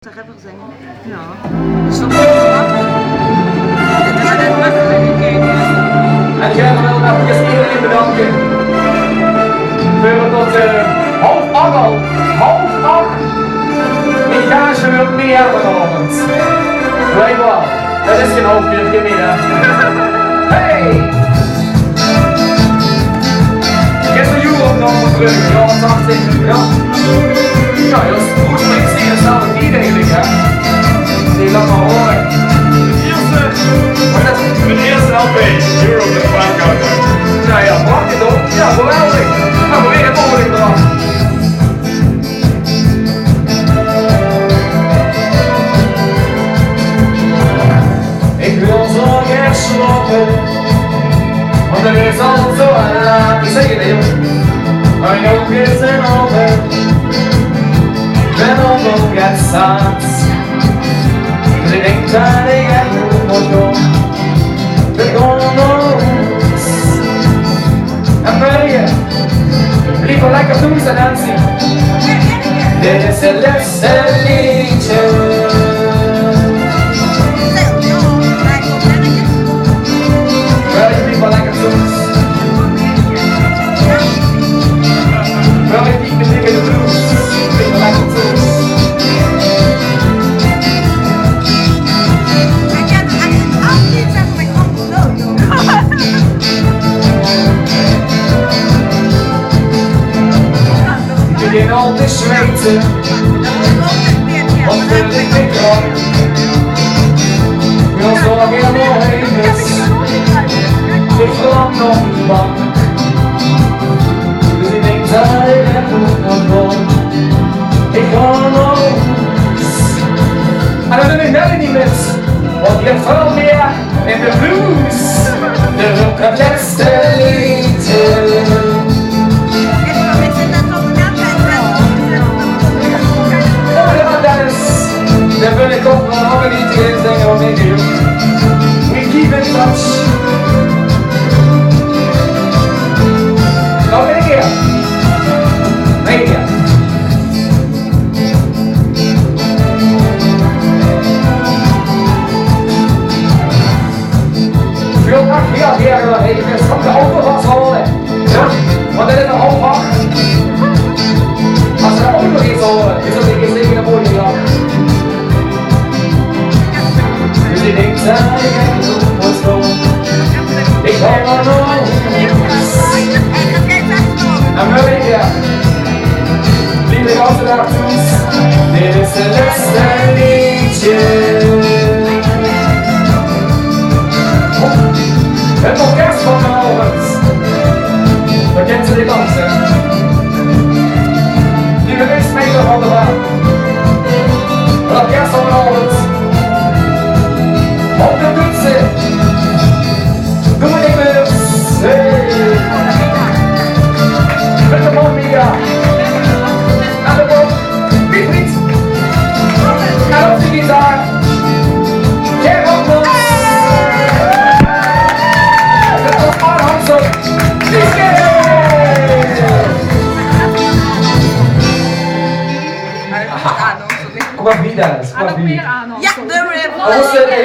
Toch even gezongen? Ja. En jij wil even iedereen bedanken voor tot half acht. Ik ga ze weer meer vanavond. Blijf wel, dat is geen half uur gemiddag. Hey! Ik heb een euro opgenomen terug, ja, wat 80, ja. Ja, dat is goed, maar ik zie je zelf niet eigenlijk, hè. Die laat maar horen. Mijn eerste LP, Euro met Frankrijk. Nou ja, wacht het op. Ja, geweldig. Nou, we weer het ongeluk eraf. Ik wil zo graag slapen, want er is al zo laat. Ik zeg het even, maar je ook is een open. Ben ook het staat. Dus ik denk dat ik echt moet doen. We're gonna know. I'm ready. People like a blues and dancing. There's a lesson teacher. Ready, people like a blues. Ready, people like a blues. People like a blues. Ik begin al te zweten, want wil ik niet gaan. Ik wil zorgen dat nog heen is, ik verlang nog niet bang. Dus ik denk dat ik echt moet gaan. Ik ga nog eens. En dan doe ik net niet mis, want je valt meer in de blues. De roep het laatste liedje. Dan wil ik ook nog niet tegen zeggen wat ik doe. We keep in touch. Nog een keer. Nog een keer. Veel dag hier even van de auto vasthouden. Ja, want dit is een half acht. Als er ook nog iets horen, is dat ik eens tegen de podium ga. Dus ik denk dat ik echt moet doen. Ik ga maar nog eens. En wel een keer. Lieve gasten daartoe. Dit is de laatste liedje. Het orkest van vanavond. Dan kent ze dit dansen. Lieve meespeler van de baan. Het orkest van vanavond. Op de toetsen. Doe maar even. Hey. Met de mondmega. Aan de bok. Piet Piet. En op de gitaar. Jij komt ons. Het was Arne Hansson. Kom maar, wie daar is. En nog meer aan. Ja, de rip.